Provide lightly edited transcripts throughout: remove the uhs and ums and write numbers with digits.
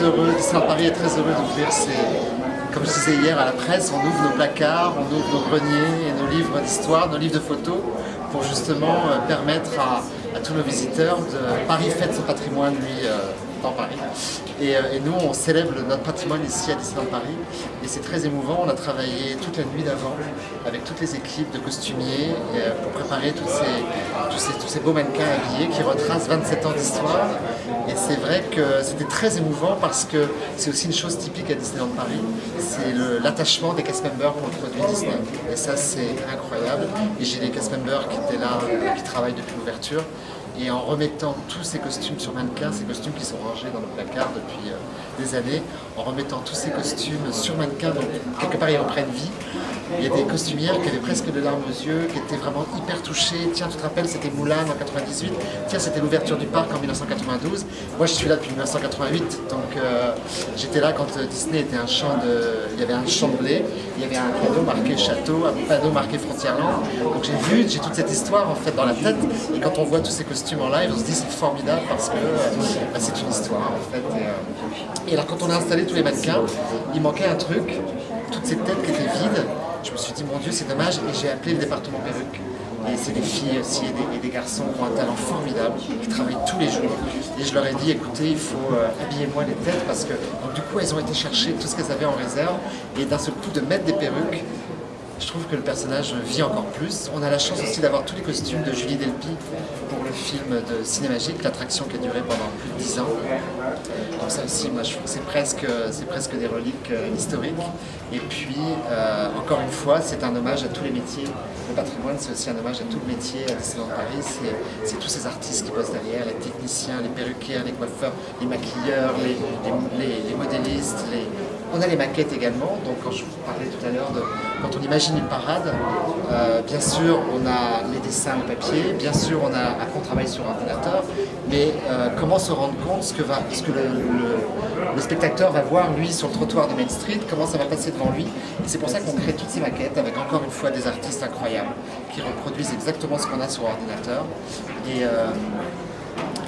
heureux, Disneyland Paris est très heureux d'ouvrir comme je disais hier à la presse, on ouvre nos placards, on ouvre nos greniers et nos livres d'histoire, nos livres de photos pour justement permettre à tous nos visiteurs de... Paris fête son patrimoine, lui, dans Paris. Et nous, on célèbre notre patrimoine ici à Disneyland Paris. Et c'est très émouvant. On a travaillé toute la nuit d'avant avec toutes les équipes de costumiers pour préparer tous ces beaux mannequins habillés qui retracent 27 ans d'histoire. Et c'est vrai que c'était très émouvant parce que c'est aussi une chose typique à Disneyland Paris. C'est l'attachement des cast members pour le produit Disney. Et ça, c'est incroyable. Et j'ai des cast members qui étaient là, qui travaillent depuis l'ouverture. Et en remettant tous ces costumes sur mannequin, ces costumes qui sont rangés dans nos placards depuis des années, en remettant tous ces costumes sur mannequin, donc quelque part ils reprennent vie. Il y a des costumières qui avaient presque de larmes aux yeux, qui étaient vraiment hyper touchées. Tiens, tu te rappelles, c'était Moulin en 98. Tiens, c'était l'ouverture du parc en 1992. Moi, je suis là depuis 1988, donc j'étais là quand Disney était un champ de... Il y avait un champ de blé, il y avait un panneau marqué château, un panneau marqué Frontierland. Donc j'ai toute cette histoire en fait dans la tête. Et quand on voit tous ces costumes en live, on se dit c'est formidable parce que c'est une histoire en fait. Et alors quand on a installé tous les mannequins, il manquait un truc, toutes ces têtes qui étaient vides. Je me suis dit, mon Dieu, c'est dommage, et j'ai appelé le département perruque. Et c'est des filles aussi et des garçons qui ont un talent formidable, qui travaillent tous les jours. Et je leur ai dit, écoutez, il faut habiller-moi les têtes, parce que donc, du coup, elles ont été chercher tout ce qu'elles avaient en réserve, et d'un seul coup, de mettre des perruques, je trouve que le personnage vit encore plus. On a la chance aussi d'avoir tous les costumes de Julie Delpy pour le film de Cinémagique, l'attraction qui a duré pendant plus de 10 ans. Donc ça aussi, moi je trouve que c'est presque des reliques historiques. Et puis, encore une fois, c'est un hommage à tous les métiers. Le patrimoine, c'est aussi un hommage à tout le métier à Disneyland Paris. C'est tous ces artistes qui bossent derrière, les techniciens, les perruquiers, les coiffeurs, les maquilleurs, les modélistes, on a les maquettes également, donc quand je vous parlais tout à l'heure de quand on imagine une parade, bien sûr on a les dessins au papier, bien sûr après on travaille sur ordinateur, mais comment se rendre compte ce que le spectateur va voir lui sur le trottoir de Main Street, comment ça va passer devant lui, et c'est pour ça qu'on crée toutes ces maquettes avec encore une fois des artistes incroyables qui reproduisent exactement ce qu'on a sur ordinateur.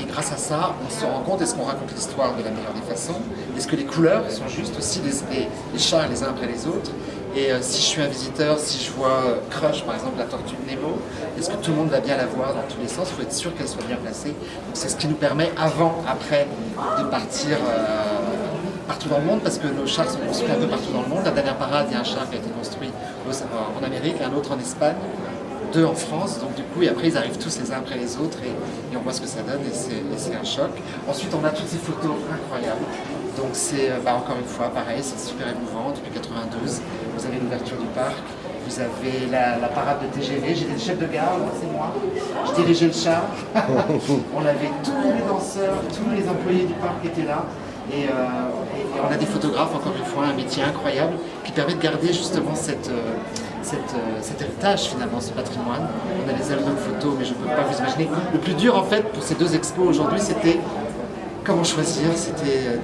Et grâce à ça, on se rend compte, est-ce qu'on raconte l'histoire de la meilleure des façons? Est-ce que les couleurs sont justes aussi, les chars les uns après les autres? Et si je suis un visiteur, si je vois Crush, par exemple, la tortue de Nemo, est-ce que tout le monde va bien la voir dans tous les sens? Il faut être sûr qu'elle soit bien placée. Donc c'est ce qui nous permet, avant, après, de partir partout dans le monde, parce que nos chars sont construits un peu partout dans le monde. La dernière parade, il y a un char qui a été construit en Amérique, un autre en Espagne, 2 en France, donc du coup, et après ils arrivent tous les uns après les autres et on voit ce que ça donne et c'est un choc. Ensuite, on a toutes ces photos incroyables, donc c'est encore une fois pareil, c'est super émouvant. Depuis 92, vous avez l'ouverture du parc, vous avez la parade de TGV, j'étais le chef de gare, c'est moi, je dirigeais le char, on avait tous les danseurs, tous les employés du parc étaient là. Et on a des photographes, encore une fois, un métier incroyable qui permet de garder justement cet héritage finalement, ce patrimoine. On a les albums photos, mais je ne peux pas vous imaginer. Le plus dur en fait pour ces 2 expos aujourd'hui, c'était comment choisir, c'était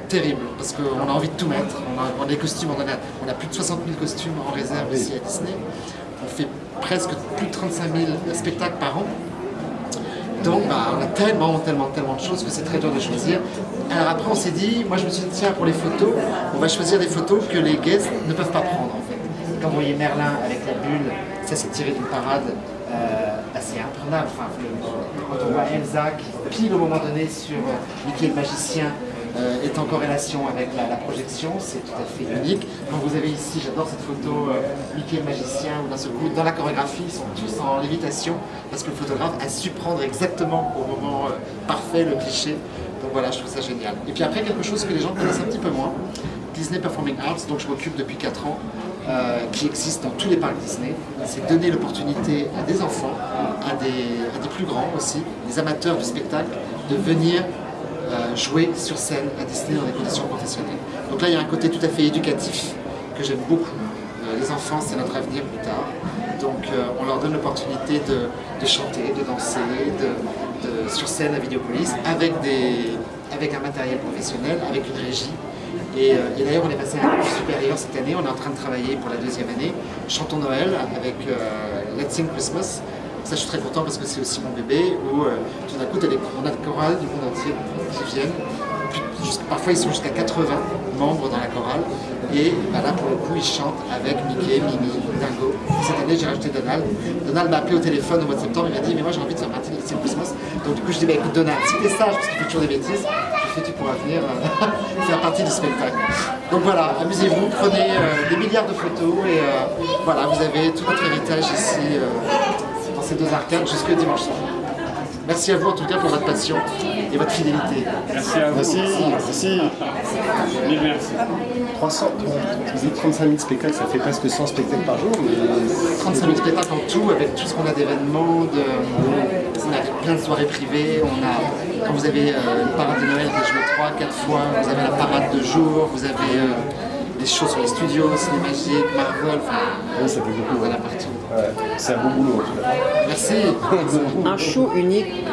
terrible parce qu'on a envie de tout mettre. On a des costumes, on a plus de 60 000 costumes en réserve ici à Disney. On fait presque plus de 35 000 spectacles par an. Donc on a tellement de choses que c'est très dur de choisir. Alors après on s'est dit, moi je me suis dit tiens pour les photos, on va choisir des photos que les guests ne peuvent pas prendre en fait. Quand vous voyez Merlin avec la bulle, ça c'est tiré d'une parade assez imprenable. Enfin, quand on voit Elsa qui pile au moment donné sur Mickey le magicien est en corrélation avec la projection, c'est tout à fait unique. Quand vous avez ici, j'adore cette photo, Mickey le magicien, où d'un seul coup, dans la chorégraphie, ils sont tous en lévitation, parce que le photographe a su prendre exactement au moment parfait le cliché. Donc voilà, je trouve ça génial. Et puis après, quelque chose que les gens connaissent un petit peu moins, Disney Performing Arts, dont je m'occupe depuis 4 ans, qui existe dans tous les parcs Disney, c'est donner l'opportunité à des enfants, à des plus grands aussi, des amateurs du spectacle, de venir jouer sur scène à Disney dans des conditions professionnelles. Donc là, il y a un côté tout à fait éducatif que j'aime beaucoup. Les enfants, c'est notre avenir plus tard. Donc on leur donne l'opportunité de chanter, de danser, sur scène à Vidéopolis, avec un matériel professionnel, avec une régie. Et d'ailleurs, on est passé à un niveau supérieur cette année. On est en train de travailler pour la 2e année. Chantons Noël avec Let's Sing Christmas. Ça, je suis très content parce que c'est aussi mon bébé, où tout d'un coup, on a des chorales du monde entier qui viennent. Puis, parfois ils sont jusqu'à 80 membres dans la chorale. Et bah là, pour le coup, ils chantent avec Mickey, Mimi, Dingo. Cette année, j'ai rajouté Donald. Donald m'a appelé au téléphone au mois de septembre, il m'a dit mais moi j'ai envie de faire partie de It's Christmas. Donc du coup, je dis bah écoute Donald, si t'es sage, parce qu'il fait toujours des bêtises, je fais tu pourras venir faire partie du spectacle. Donc voilà, amusez-vous, prenez des milliards de photos et voilà, vous avez tout notre héritage ici dans ces deux arcades jusqu'au dimanche soir. Merci à vous en tout cas pour votre passion et votre fidélité. Merci à vous. Merci. Mille merci. 35 000 spectacles, ça fait presque 100 spectacles par jour. Mais... 35 000 spectacles en tout, avec tout ce qu'on a d'événements, on a plein de soirées privées, quand vous avez une parade de Noël qui est jouée 3-4 fois, vous avez la parade de jour, vous avez des shows sur les studios, Ciné Magique, Marvel, ça fait beaucoup. Voilà partout. Ouais, c'est un bon boulot en tout cas. Merci. Un show unique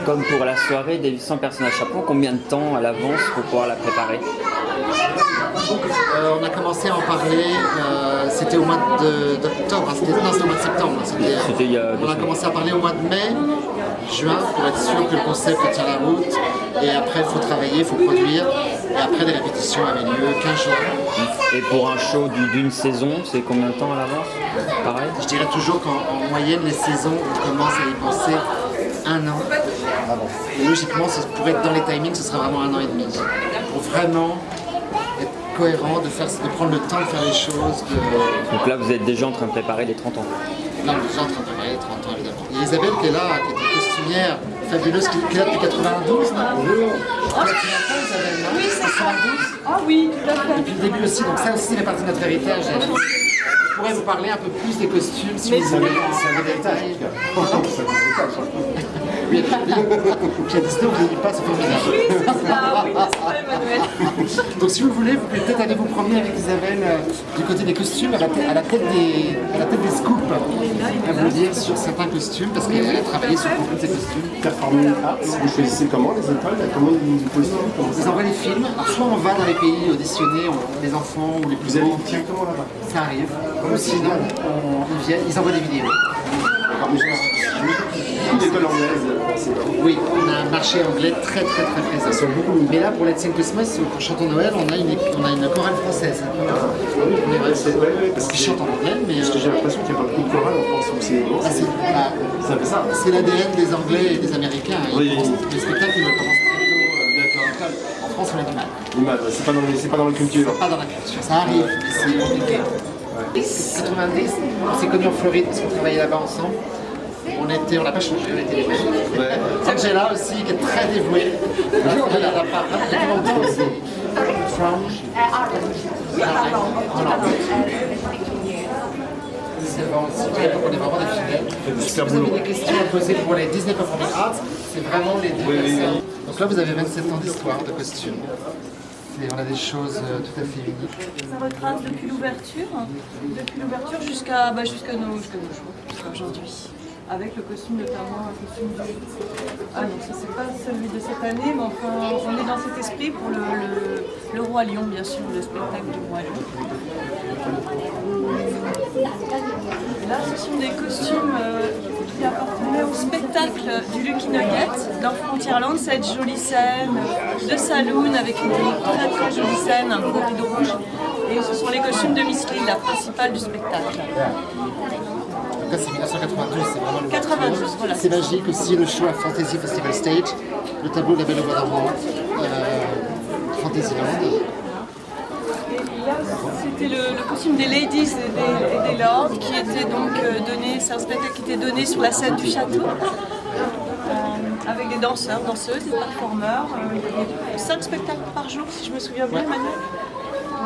comme pour la soirée des 100 personnes à Chaperon, combien de temps à l'avance pour pouvoir la préparer? On a commencé à en parler, c'était au mois d'octobre, c'était au mois de septembre. On a commencé à parler au mois de mai, juin, pour être sûr que le concept tient la route. Et après, il faut travailler, il faut produire. Et après, les répétitions avaient lieu 15 jours. Et pour un show d'une saison, c'est combien de temps à l'avance? Pareil? Je dirais toujours qu'en moyenne, les saisons, on commence à y penser 1 an. Et logiquement, pour être dans les timings, ce sera vraiment 1 an et demi. Pour vraiment être cohérent, de prendre le temps de faire les choses. Donc là, vous êtes déjà en train de préparer les 30 ans. Non, déjà en train de préparer les 30 ans, évidemment. Il y a Isabelle qui est là, qui est une costumière fabuleuse, qui est là depuis 92, non? Bonjour. Isabelle, non? Oui, c'est ça. 92. Ah oui, tout à fait. Depuis le début aussi, donc ça aussi fait partie de notre héritage. Je pourrais vous parler un peu plus des costumes si vous voulez. C'est un héritage en tout cas. C'est un héritage. Oui, puis à Disney, vous n'avez pas ce formidable. Oui, c'est ça, Emmanuel. Donc si vous voulez, vous pouvez peut-être aller vous promener avec Isabelle du côté des costumes, à la tête des scoops, à vous dire sur certains costumes, parce qu'elle a travaillé sur beaucoup de ces costumes. Performing Arts, vous choisissez comment les écoles? Comment ils costument? On vous envoie des films, alors soit on va dans les pays auditionner, les enfants ou les plus Vous allez grands, directement là-bas? ça arrive. Ou sinon, ils viennent, ils envoient des vidéos. L'école anglaise, c'est Oui, on a un marché anglais très présent. Mais là, pour Let's Sing Christmas, pour Chantons Noël, on a une chorale française. Parce qu'ils chantent en anglais, mais... Parce que j'ai l'impression qu'il n'y a pas beaucoup de chorales en France. C'est un peu ça. C'est l'ADN des Anglais et des Américains. Oui. Les spectacles, ils commencent très tôt. En France, on a du mal. C'est pas dans la culture. Pas dans la culture, ça arrive, mais c'est compliqué. 90, on s'est connus en Floride parce qu'on travaillait là-bas ensemble. On n'a pas changé, on était les mêmes. Angela aussi, qui est très dévouée. Elle a pas depuis longtemps aussi. C'est bon aussi, donc on est vraiment des fidèles. Si vous avez des questions à poser pour les Disney Performing Arts, c'est vraiment les deux personnes. Donc là, vous avez 27 ans d'histoire de costumes. Et on a des choses tout à fait uniques. Ça retrace depuis l'ouverture jusqu'à nos jours, jusqu'à aujourd'hui. Avec le costume notamment, un costume du... Ah non, ça c'est pas celui de cette année, mais enfin on est dans cet esprit pour le Roi Lion, bien sûr, le spectacle du Roi Lion. Là, ce sont des costumes qui appartenaient au spectacle du Lucky Nugget dans Frontierland, cette jolie scène de saloon avec une très jolie scène, un beau rideau rouge. Et ce sont les costumes de Miss Lee, la principale du spectacle. Là, c'est 1992, c'est vraiment le 92, voilà. C'est magique aussi, le show à Fantasy Festival Stage, le tableau de la Belle au Bois d'Armor, Fantasyland. C'était le costume des ladies et des lords qui était donc donné, c'est un spectacle qui était donné sur la scène du château avec des danseurs, danseuses, des performeurs. Il y avait 5 spectacles par jour si je me souviens bien, Emmanuel.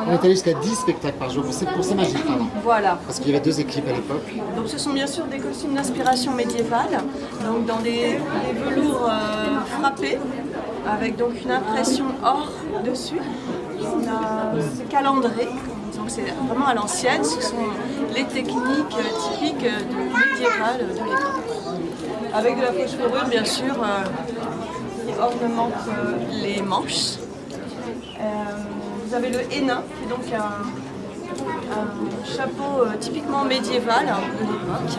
On est allé jusqu'à 10 spectacles par jour, c'est magique, pardon. Voilà. Parce qu'il y avait 2 équipes à l'époque. Donc ce sont bien sûr des costumes d'inspiration médiévale, donc dans des velours frappés, avec donc une impression or dessus. On a ces calendrés, donc c'est vraiment à l'ancienne, ce sont les techniques typiques médiévales de l'époque. Avec de la fausse fourrure bien sûr, qui ornemente les manches. Vous avez le hennin, qui est donc un chapeau typiquement médiéval de l'époque.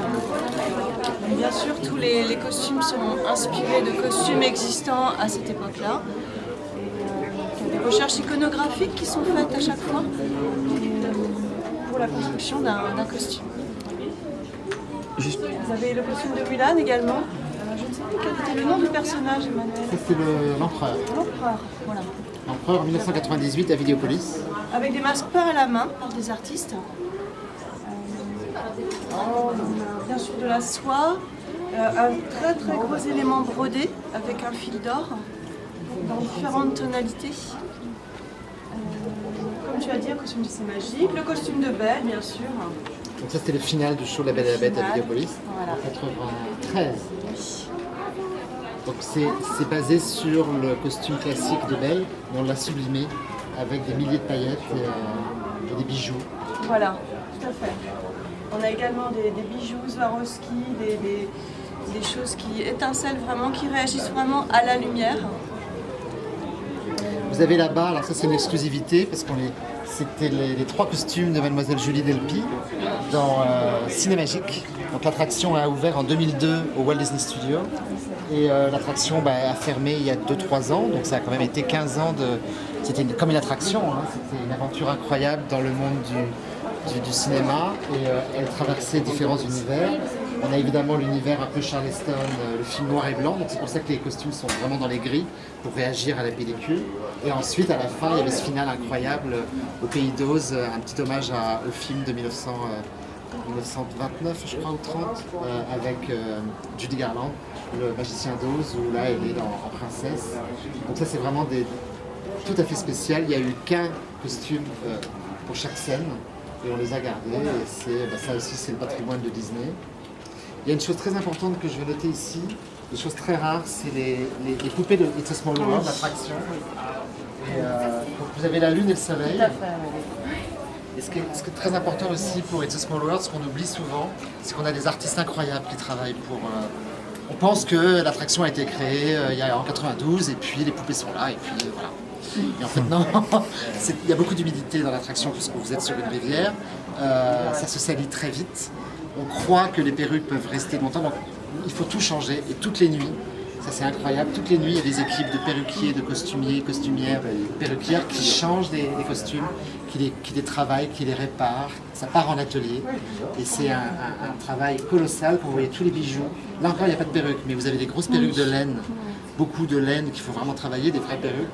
Bien sûr, tous les costumes sont inspirés de costumes existants à cette époque-là. recherches iconographiques qui sont faites à chaque fois pour la construction d'un costume. Vous avez le costume de Mulan également. Je ne sais plus quel était le nom du personnage, Emmanuel. Ça, c'est l'empereur. L'empereur, voilà. L'empereur en 1998 à Vidéopolis. Avec des masques peints à la main par des artistes. On a bien sûr de la soie, un très très gros élément brodé avec un fil d'or dans différentes tonalités. Comme tu as dit, un costume de C'est magique, le costume de Belle bien sûr. Donc ça c'était le final du show La Belle et la Bête à Vidéopolis Voilà. en 93. Donc c'est basé sur le costume classique de Belle, mais on l'a sublimé avec des milliers de paillettes et des bijoux. Voilà, tout à fait. On a également des bijoux Swarovski, des choses qui étincellent vraiment, qui réagissent vraiment à la lumière. Vous avez là-bas, alors ça c'est une exclusivité parce c'était les 3 costumes de Mademoiselle Julie Delpy dans Cinémagique. Donc l'attraction a ouvert en 2002 au Walt Disney Studios et l'attraction a fermé il y a 2-3 ans, donc ça a quand même été 15 ans de... C'était comme une attraction, hein. C'était une aventure incroyable dans le monde du cinéma et elle traversait différents univers. On a évidemment l'univers un peu Charleston, le film noir et blanc, donc c'est pour ça que les costumes sont vraiment dans les gris pour réagir à la pellicule. Et ensuite, à la fin, il y avait ce final incroyable au Pays d'Oz, un petit hommage au film de 1929, je crois, ou 30, avec Judy Garland, le magicien d'Oz, où là, elle est en princesse. Donc ça, c'est vraiment tout à fait spécial. Il n'y a eu qu'un costume pour chaque scène, et on les a gardés. Et ça aussi, c'est le patrimoine de Disney. Il y a une chose très importante que je vais noter ici, une chose très rare, c'est les poupées de It's a Small World, l'attraction. Donc vous avez la lune et le soleil. Tout à fait, oui. Et ce qui est très important aussi pour It's a Small World, ce qu'on oublie souvent, c'est qu'on a des artistes incroyables qui travaillent pour... on pense que l'attraction a été créée en 92 et puis les poupées sont là et puis voilà. Et en fait non, il y a beaucoup d'humidité dans l'attraction puisque vous êtes sur une rivière, ça se salit très vite. On croit que les perruques peuvent rester longtemps, donc il faut tout changer et toutes les nuits. Ça c'est incroyable, toutes les nuits il y a des équipes de perruquiers, de costumiers, costumières, perruquières qui changent des costumes, qui les travaillent, qui les réparent. Ça part en atelier et c'est un travail colossal. Vous voyez tous les bijoux. Là encore il n'y a pas de perruque, mais vous avez des grosses perruques de laine, beaucoup de laine qu'il faut vraiment travailler, des vraies perruques.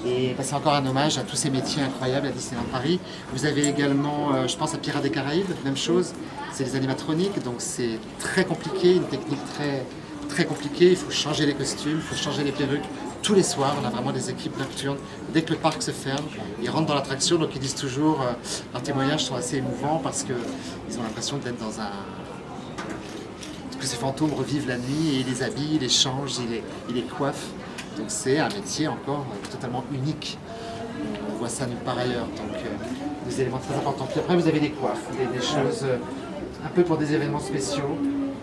Et c'est encore un hommage à tous ces métiers incroyables à Disneyland Paris. Vous avez également, je pense à Pirates des Caraïbes, même chose, c'est des animatroniques, donc c'est très compliqué, une technique très compliquée. Il faut changer les costumes, il faut changer les perruques. Tous les soirs, on a vraiment des équipes nocturnes. Dès que le parc se ferme, ils rentrent dans l'attraction, donc ils disent toujours, leurs témoignages sont assez émouvants parce qu'ils ont l'impression d'être dans que ces fantômes revivent la nuit et ils les habillent, ils les changent, ils les coiffent. Donc c'est un métier encore totalement unique. On voit ça nulle part ailleurs, donc des éléments très importants. Puis après vous avez des coiffes, des choses un peu pour des événements spéciaux.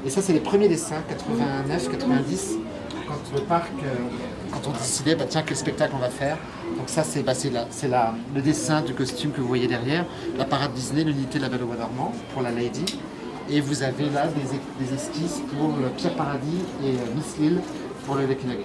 Et ça c'est les premiers dessins, 89, 90, quand le parc, quand on décidait tiens quel spectacle on va faire. Donc ça c'est le dessin du costume que vous voyez derrière, la parade Disney, l'unité de la Belle au Bois dormant pour la Lady. Et vous avez là des esquisses pour le Pierre Paradis et Miss Lille pour le Lucky Nugget.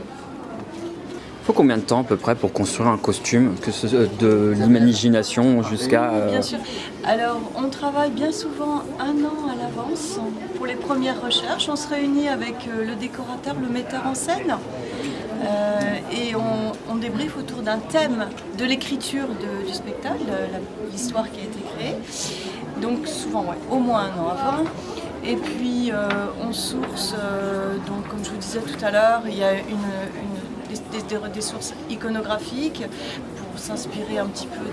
Il faut combien de temps à peu près pour construire un costume, que ce soit de l'imagination jusqu'à... Bien sûr. Alors, on travaille bien souvent 1 an à l'avance pour les premières recherches. On se réunit avec le décorateur, le metteur en scène, et on débriefe autour d'un thème de l'écriture du spectacle, de l'histoire qui a été créée. Donc souvent, au moins 1 an avant. Et puis, on source, donc comme je vous disais tout à l'heure, il y a des sources iconographiques pour s'inspirer un petit peu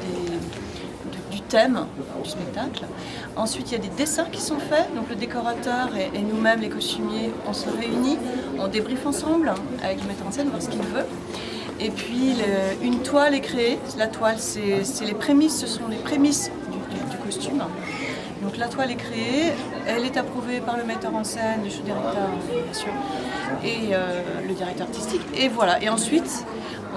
du thème du spectacle. Ensuite, il y a des dessins qui sont faits, donc le décorateur et nous-mêmes, les costumiers, on se réunit, on débriefe ensemble avec le metteur en scène, voir ce qu'il veut. Et puis, une toile est créée. La toile, c'est les prémices, ce sont les prémices du costume. Donc la toile est créée, elle est approuvée par le metteur en scène, le directeur bien sûr, et le directeur artistique. Et voilà. Et ensuite,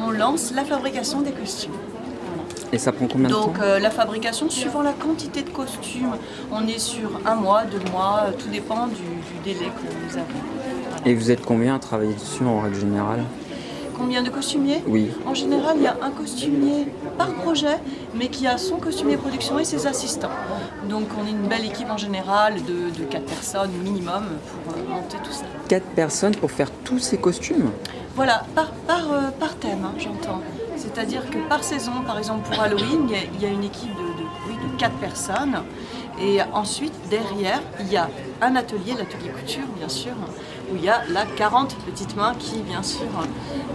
on lance la fabrication des costumes. Voilà. Et ça prend combien de temps? Donc la fabrication, suivant la quantité de costumes, on est sur 1 mois, 2 mois, tout dépend du délai que nous avons. Voilà. Et vous êtes combien à travailler dessus en règle générale? Combien de costumiers? Oui. En général, il y a un costumier par projet, mais qui a son costumier production et ses assistants. Donc on est une belle équipe en général de 4 personnes minimum pour monter tout ça. 4 personnes pour faire tous ces costumes? Voilà, par thème, hein, j'entends. C'est-à-dire que par saison, par exemple pour Halloween, il y a une équipe de 4 personnes. Et ensuite, derrière, il y a un atelier, l'atelier couture, bien sûr, où il y a là 40 petites mains qui, bien sûr,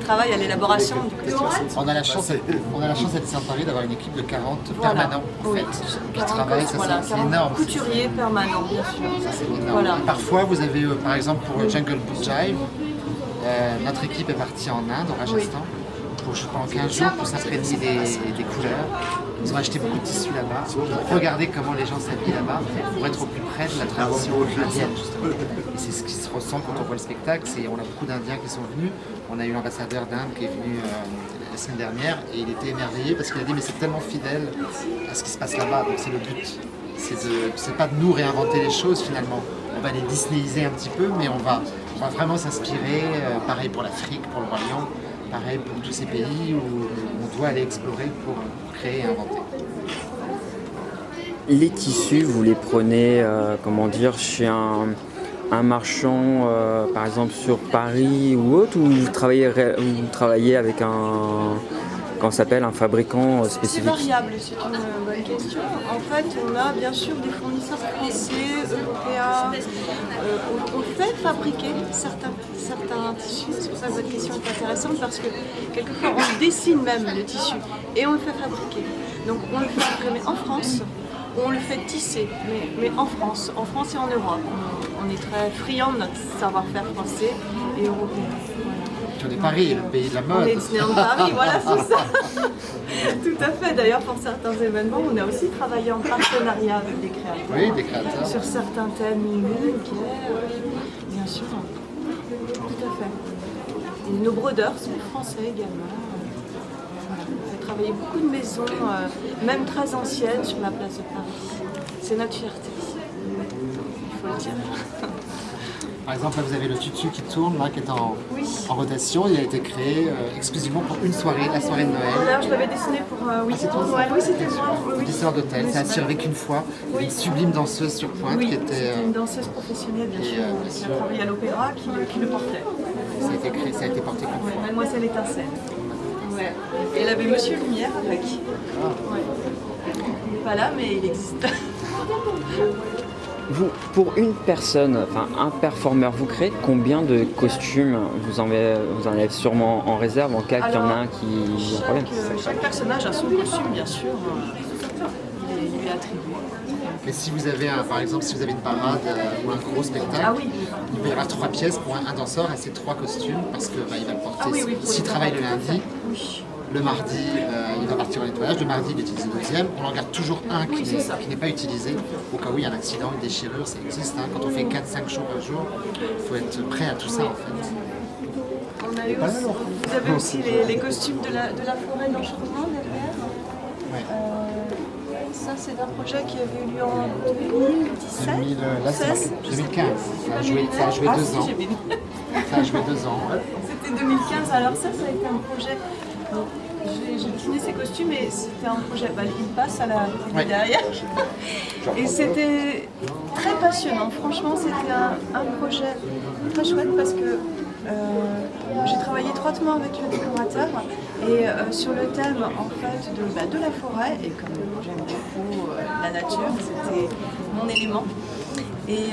travaillent à l'élaboration du costume. On a la chance d'être Saint-Paris d'avoir une équipe de 40 Voilà. permanents, en fait, qui travaillent, ça, Voilà, c'est 40 énorme. couturiers permanents, bien sûr. Ça, c'est énorme. Voilà. Parfois, vous avez, par exemple, pour Jungle Book Jive, notre équipe est partie en Inde, au Rajasthan, pendant 15 jours pour s'imprégner des couleurs. Ils ont acheté beaucoup de tissus là-bas, pour regarder comment les gens s'habillent là-bas, pour être au plus près de la tradition indienne, justement. Et c'est ce qui se ressent quand on voit le spectacle. On a beaucoup d'Indiens qui sont venus. On a eu l'ambassadeur d'Inde qui est venu la semaine dernière et il était émerveillé parce qu'il a dit mais c'est tellement fidèle à ce qui se passe là-bas. Donc c'est le but. C'est pas de nous réinventer les choses finalement. On va les disneyiser un petit peu, mais on va vraiment s'inspirer. Pareil pour l'Afrique, pour le Royaume. Pareil pour tous ces pays où on doit aller explorer pour créer et inventer. Les tissus, vous les prenez, chez un marchand, par exemple sur Paris ou autre, ou vous travaillez avec un fabricant C'est spécifique? variable, c'est une bonne question. En fait, on a bien sûr des fournisseurs français, européens. On fait fabriquer certains tissus. C'est pour ça que votre question est intéressante parce que quelquefois on dessine même le tissu et on le fait fabriquer. Donc on le fait imprimer en France, ou on le fait tisser, mais en France et en Europe. On est très friand de notre savoir-faire français et européen. On est Paris, le pays de la On mode. est Disneyland Paris, voilà, c'est ça. Tout à fait. D'ailleurs, pour certains événements, on a aussi travaillé en partenariat avec des créateurs. Oui, des créateurs. Sur certains thèmes uniques, bien sûr. Tout à fait. Et nos brodeurs sont français également. Voilà. On fait travailler beaucoup de maisons, même très anciennes, sur la place de Paris. C'est notre fierté. Il faut le dire. Par exemple, là, vous avez le tutu qui tourne, là, qui est en rotation. Il a été créé exclusivement pour une soirée, la soirée de Noël. Voilà, je l'avais dessiné pour c'est toi, Noël. Oui, c'était moi. Oui. Dessert d'hôtel. Ça a servi qu'une fois. Une sublime danseuse sur pointe Oui, qui était. c'était une danseuse professionnelle, bien sûr, qui a travaillé à l'opéra, qui le portait. Ça a été porté qu'une fois. Mademoiselle Étincelle. Ouais. Et elle avait Monsieur Lumière avec. Ouais. Il n'est pas là, mais il existe. Vous, pour une personne, enfin un performeur, vous créez combien de costumes? Vous en avez sûrement en réserve en cas qu'il y en a un qui a un problème. Chaque personnage a son costume, bien sûr. Il lui est attribué. Mais si vous avez, par exemple, si vous avez une parade ou un gros spectacle, il peut y avoir 3 pièces pour un danseur et c'est 3 costumes parce qu'il va le porter. S'il travaille le lundi, le mardi, il va partir au nettoyage. Le mardi, il utilise le deuxième. On en garde toujours un qui n'est pas utilisé. Au cas où il y a un accident, une déchirure, ça existe. Quand on fait 4-5 shows par jour, il faut être prêt à tout ça en fait. On a eu aussi, vous avez aussi les costumes de la forêt d'enchantement derrière. Ouais. Ça, c'est un projet qui avait eu lieu en 2017. 2015. Ça a joué 2 ans. Ça a joué 2 ans. C'était 2015. Alors ça a été un projet. Donc, j'ai dessiné ces costumes et c'était un projet. Il passe à la derrière. Et c'était très passionnant. Franchement, c'était un projet très chouette parce que j'ai travaillé étroitement avec le décorateur et sur le thème en fait de la forêt, et comme j'aime beaucoup la nature, c'était mon élément. Et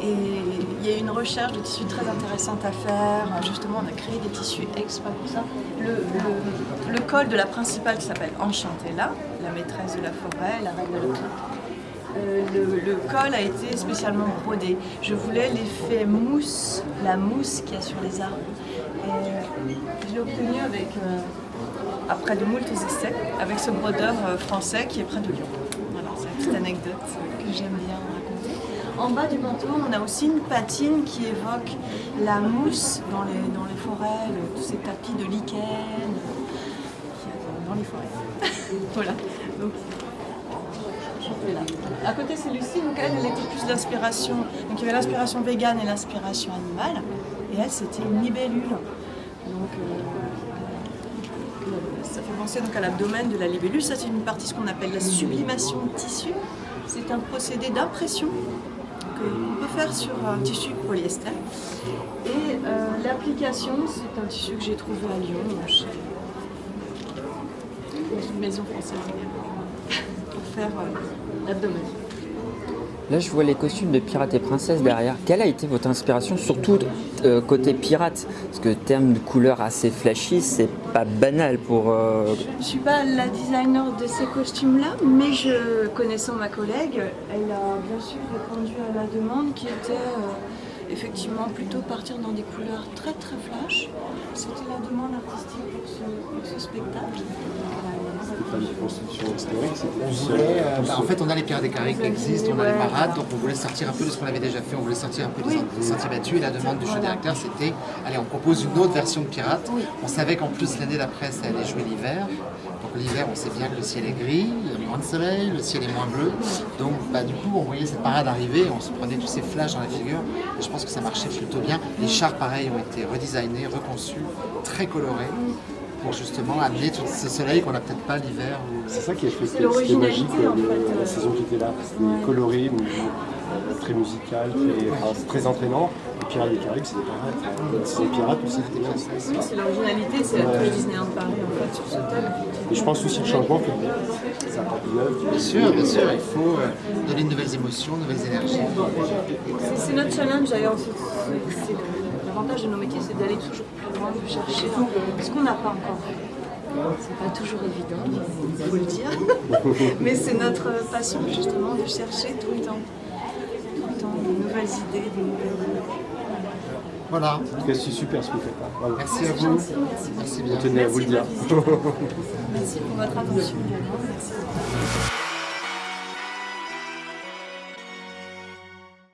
il y a eu une recherche de tissus très intéressante à faire. Justement, on a créé des tissus exprès pour ça. Le col de la principale qui s'appelle Enchantella, la maîtresse de la forêt, la reine de l'automne. Le col a été spécialement brodé. Je voulais l'effet mousse, la mousse qu'il y a sur les arbres. Et je l'ai obtenu après de moultes essais, avec ce brodeur français qui est près de Lyon. Voilà, c'est une petite anecdote que j'aime bien raconter. En bas du manteau, on a aussi une patine qui évoque la mousse dans les forêts, tous ces tapis de lichen qu'il y a dans les forêts. Voilà. Donc, là. À côté, c'est Lucie, donc elle était plus d'inspiration. Donc il y avait l'inspiration végane et l'inspiration animale. Et elle, c'était une libellule. Donc Donc, ça fait penser donc à l'abdomen de la libellule. Ça, c'est une partie ce qu'on appelle la sublimation de tissu. C'est un procédé d'impression qu'on peut faire sur un tissu polyester. Et l'application, c'est un tissu que j'ai trouvé à Lyon, chez une maison française, pour faire l'abdomen. Là, je vois les costumes de pirates et princesses derrière. Quelle a été votre inspiration, surtout côté pirate? Parce que terme de couleur assez flashy, c'est pas banal pour... Je ne suis pas la designer de ces costumes-là, mais connaissant ma collègue, elle a bien sûr répondu à la demande qui était effectivement plutôt partir dans des couleurs très très flash. C'était la demande artistique pour ce spectacle. Pas une construction historique, c'est En fait, on a les Pirates des Caraïbes qui existent, on a les parades, donc on voulait sortir un peu de ce qu'on avait déjà fait, on voulait sortir un peu des sentiers battus, et la demande du show directeur c'était, allez, on propose une autre version de Pirates. On savait qu'en plus l'année d'après ça allait jouer l'hiver, donc l'hiver on sait bien que le ciel est gris, il y a moins de soleil, le ciel est moins bleu, donc du coup on voyait cette parade arriver, on se prenait tous ces flashs dans la figure, et je pense que ça marchait plutôt bien. Les chars pareil ont été redesignés, reconçus, très colorés, pour justement amener tout ce soleil qu'on n'a peut-être pas l'hiver. C'est ça qui a fait C'est l'originalité, magique en fait. la saison qui était là. C'était coloré, très musical, très entraînant. Les Pirates des Caraïbes, c'était pareil. C'est les pirates aussi, c'était bien. Oui, c'est l'originalité, c'est la touche Disneyland Paris en fait sur ce thème. Et je pense aussi le changement fait bien. Ça apporte une œuvre. Bien sûr, il faut donner de nouvelles émotions, de nouvelles énergies. C'est notre challenge d'ailleurs. L'avantage de nos métiers, c'est d'aller toujours plus loin, de chercher ce qu'on n'a pas encore fait. C'est pas toujours évident, il faut le dire, mais c'est notre passion justement de chercher tout le temps de nouvelles idées, de nouvelles... Voilà. En tout cas, c'est super ce que vous faites là. Bravo. Merci à vous. Merci bien. On tenait à vous le dire. Merci pour votre attention. Merci.